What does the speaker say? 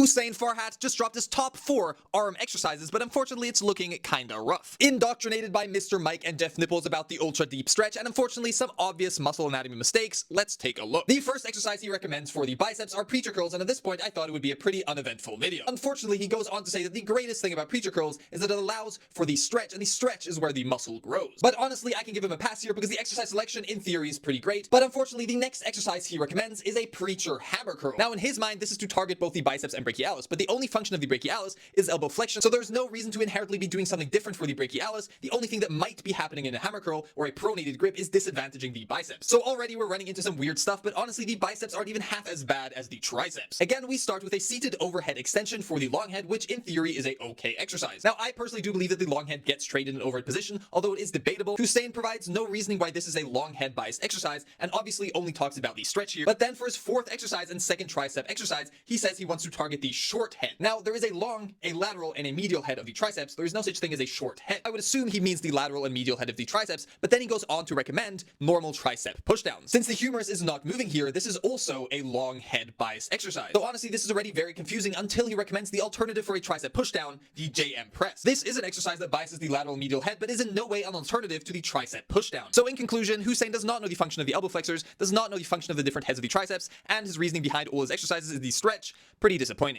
Hussein Farhat just dropped his top 4 arm exercises, but unfortunately it's looking kinda rough. Indoctrinated by Mr. Mike and Def Nipples about the ultra deep stretch, and unfortunately some obvious muscle anatomy mistakes, let's take a look. The first exercise he recommends for the biceps are preacher curls, and at this point I thought it would be a pretty uneventful video. Unfortunately, he goes on to say that the greatest thing about preacher curls is that it allows for the stretch, and the stretch is where the muscle grows. But honestly, I can give him a pass here because the exercise selection in theory is pretty great, but unfortunately the next exercise he recommends is a preacher hammer curl. Now in his mind, this is to target both the biceps and brachialis, but the only function of the brachialis is elbow flexion, so there's no reason to inherently be doing something different for the brachialis. The only thing that might be happening in a hammer curl or a pronated grip is disadvantaging the biceps. So already we're running into some weird stuff, but honestly the biceps aren't even half as bad as the triceps. Again, we start with a seated overhead extension for the long head, which in theory is a okay exercise. Now I personally do believe that the long head gets trained in an overhead position, although it is debatable. Hussein provides no reasoning why this is a long head biased exercise, and obviously only talks about the stretch here. But then for his fourth exercise and second tricep exercise, he says he wants to target the short head. Now there is a long, a lateral, and a medial head of the triceps. There is no such thing as a short head. I would assume he means the lateral and medial head of the triceps, but then he goes on to recommend normal tricep pushdowns. Since the humerus is not moving here, this is also a long head bias exercise. So honestly, this is already very confusing until he recommends the alternative for a tricep pushdown, the JM press. This is an exercise that biases the lateral and medial head, but is in no way an alternative to the tricep pushdown. So in conclusion, Hussein does not know the function of the elbow flexors, does not know the function of the different heads of the triceps, and his reasoning behind all his exercises is the stretch. Pretty disappointing.